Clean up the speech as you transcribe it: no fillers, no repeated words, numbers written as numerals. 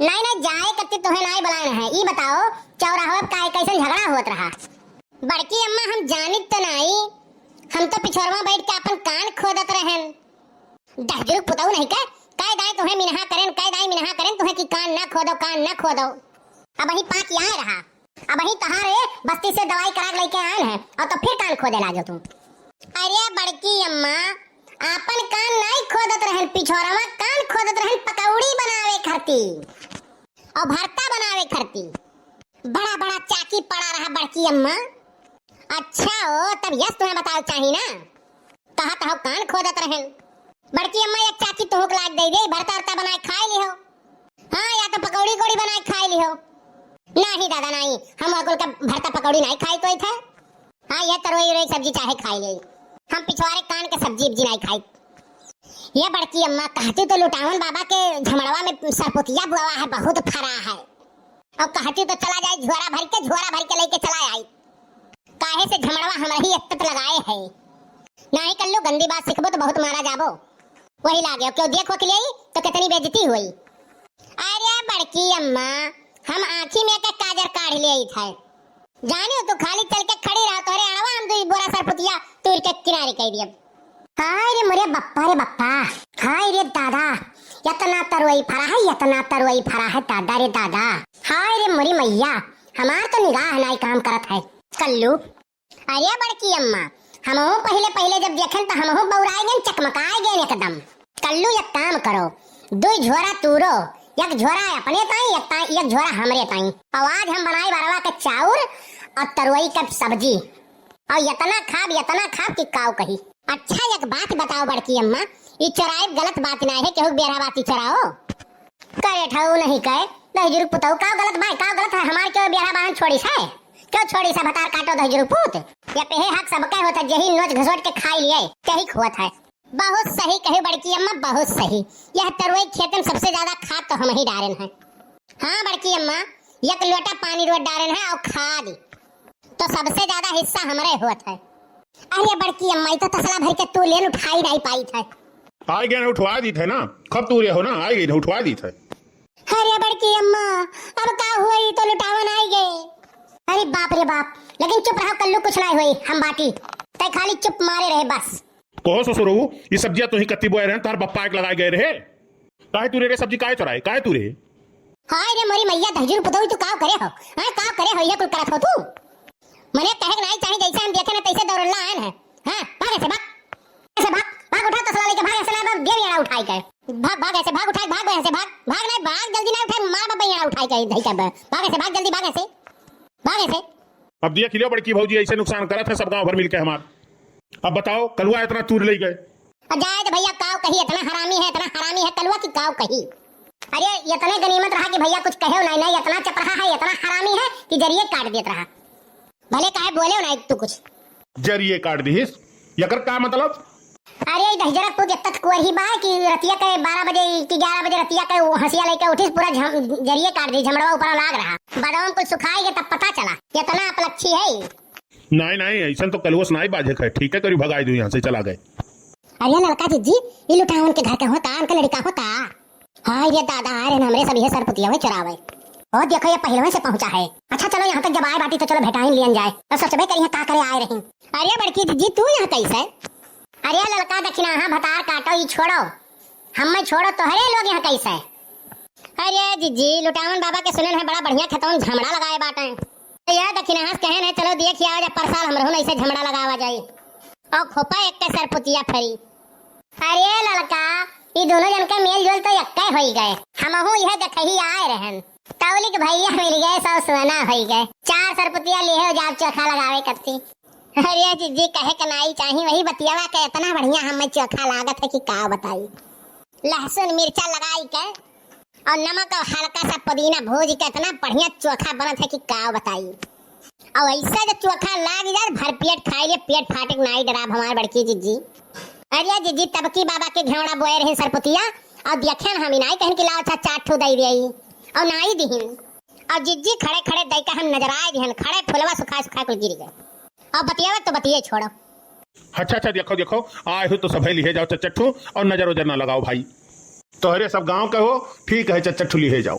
नहीं नहीं जाए कत्ती तोहे नहीं बुलाना है। ई बताओ चौराहा का कैसे झगड़ा होत रहा? बड़की अम्मा हम जानित तो नहीं, हम तो पिछड़वा बैठ के अपन कान खोदत रहन। दहजुर पुताऊ नहीं का काय दाई तोहे मिनहा करेन, काय दाई मिनहा करेन तोहे की कान ना खोदो। अब ही पाक यहाँ रहा, अब ही तहारे बस्ती से दवाई करा लेके आए हैं और तो फिर कान खोदे लागो तुम। अरे बड़की अम्मा आपन कान नहीं खोदत रहन, पिछोरवा कान खोदत रहन पकौड़ी बनावे खरती और भरता बनावे खरती। बड़ा बड़ा चाकी पड़ा रहा बड़की अम्मा। अच्छा हो तब यस तुम्हें बताओ चाहिए ना, कहा तो कान खोदत रहन। बड़की अम्मा एक चाकी तो हुक लाग दे भरता भरता बनाए खाए लिहो। हाँ या तो पकौड़ी कोड़ी बनाए खाए लिहो। नहीं दादा नहीं, हम अकुल का भरता पकौड़ी नहीं खाई तो था। हाँ यह तरोई रोई सब्जी चाहे खाई ले, हम पिछवाड़े कान के सब्जी नहीं खाई। ये बड़की अम्मा कहती तो लुटावन बाबा के झमड़वा में सरपुतिया बुआ है बहुत फरा है, और कहती तो चला जाए झोरा भर के लेके चला आई। काहे से झमड़वा हमरा ही अत्तत लगाए है। नहीं कल्लू गंदी बात सीखबो तो बहुत मारा जाबो, वही लागे क्यों देखो के लिए तो कितनी बेइज्जती हुई। अरे बड़की अम्मा हम आँखी में का काजर काढ़ ले थे, जानियो तो खाली चल के खड़ी रहा तो अरे अड़वा हम दो बोरा सरपुतिया तोड़ के किनारे कह दिया। हाय रे मोरे बप्पा रे बप्पा, हाय रे दादा इतना तरवई फरा है दादा रे दादा। हाय रे मोरी मैया हमार तो निगाह नहीं काम करत है कल्लू। अरे बड़की अम्मा हमहू पहले जब देखन तो हमहू बौराए गए चकमकाए गए एकदम। कल्लू एक काम करो, दो झोरा तूरो, एक झोरा अपने ताई एक झोरा हमरे ताई। और आज हम बनाए बरवा के चाउर और तरुई का सब्जी, और इतना खाब कि काव कही। अच्छा एक बात बताओ बड़की अम्मा, ये चराए गलत बात नहीं है, केहू बेरा बात चराओ करे ठाऊ नहीं कहे दहजुर पुताऊ का गलत भाई का गलत है। हमार क्यों बेरा बाहन छोड़ी है, क्यों छोड़ी से बता काटो दहजुर पुत। या पेहे हक सबका होता यही नोच घसोट के खाई लिए कहीं खोत है। बहुत सही कहे बड़की अम्मा बहुत सही, यह तरुई खेत में सबसे ज्यादा खाद तो हम ही डालन है। हाँ बड़की अम्मा एक लोटा पानी रोज डालन है और खाद तो सबसे ज्यादा हिस्सा हमारे होत है। अरे बड़की अम्मा तो तसला भर के तू लेन उठाई नहीं पाई थे। आई गए उठवा दी थे ना, कब तू हो ना आई गई उठवा दी थे। अरे बड़की अम्मा अब का हुई तो लुटावन आई गए। अरे बाप रे बाप, लेकिन चुप रहो कल्लू कुछ नहीं हुई, हम बाटी तय खाली चुप मारे रहे बस। कहो ससुरो ये सब्जियां तो ही कत्ती बोए रहे तार बप्पा एक लगाए गए रहे, काहे तू रे सब्जी काहे चुराए काहे तू रे। हाय रे मोरी मैया दहजुर पुतोई तू का करे हो, हां का करे हो ये कुल करत हो तू। मने कहे नहीं चाहे जैसे हम देखे ना तैसे दौड़ला आन है। हां भाग ऐसे भाग उठा तसला लेके भाग ऐसे ना देव याना उठाई के भाग ऐसे भाग उठाई भाग ऐसे भाग नहीं भाग जल्दी ना उठाई मार बाबा याना उठाई के धई के भाग ऐसे भाग जल्दी भाग ऐसे। अब देख लियो बड़की भौजी ऐसे नुकसान करत है सब गांव भर मिलके हमार। अब बताओ कलुआ इतना तूर ले गए। जाए तो भैया काव कही इतना हरामी है कलुआ की काव कही। अरे इतने गनीमत रहा कि भैया कुछ कहे नहीं इतना चप रहा है, इतना हरामी है कि जरिए काट देत रहा। भले काहे बोले नहीं तू कुछ जरिए काट दीस यकर का मतलब। अरे दहजरा पुत तक कोई बा कि रतिया के 12 बजे कि 11 बजे रतिया के हंसिया लेके उठिस पूरा जरिए काट दी, झमड़वा ऊपर लाग रहा। बादाम कुछ सुखाएंगे तब पता चला इतना अपलक्षी है। नहीं ऐसा तो कलवस नहीं बाजे है, ठीक है करी भगाई दू यहाँ से चला गए। अरे लड़का जी ये लुटावन के घर का होता उनका लड़का होता। हाँ ये दादा अरे हमरे सभी सरपुतिया में चुरावे और देखो ये पहलवे से पहुंचा है। अच्छा चलो यहाँ तक जब आए बाटी तो चलो भेटाइन लियन जाए और सोचबे करिए का करे आए रही। अरे बड़की दीदी तू यहाँ कैसे। अरे लड़का दक्षिणा हाँ भतार काटो ये छोड़ो हम छोड़ो तो हरे लोग यहाँ कैसे। अरे जीजी लुटावन बाबा के सुनन है बड़ा बढ़िया खतौन झमड़ा लगाए बाटे यार दक्षिणा हंस कहे नहीं चलो देखिए आज परसाल हम रहूं ऐसे झमड़ा लगावा जाए और खोपा एक के सरपुतिया फरी। अरे लड़का ये दोनों जन के मेल जोल तो एक हो गए, हमहू यह देखही आए रहन तौलिक भैया मिल गए सब सोना हो गए, 4 सरपुतिया ले हो जाब चोखा लगावे करती। अरे जीजी कहे कनाई चाहिए वही बतियावा के इतना बढ़िया हमें चोखा लागत है कि का बताई। लहसुन मिर्चा लगाई के और नमक और हल्का सा पुदीना भूज के इतना बढ़िया चोखा बनत है कि का बताई। और ऐसा जब चोखा लाग जाए भर पेट खाई ले पेट फाटक नहीं डराब हमार बड़की जीजी। अरे जीजी तबकी बाबा के घेवड़ा बोए रहे सरपुतिया और देखे हम नहीं कहन कि लाओ अच्छा 4 ठो दई देई और नहीं दिहिन और जीजी खड़े खड़े दई के हम नजर आए दिहन खड़े फुलवा सुखा कुल गिर गए और बतियावा तो बतिये छोड़ो। अच्छा देखो आए हो तो सभे लिए जाओ चच्चू और नजर उजर ना लगाओ भाई, तोहरे सब गांव के हो ठीक है चच्चू लिए जाओ।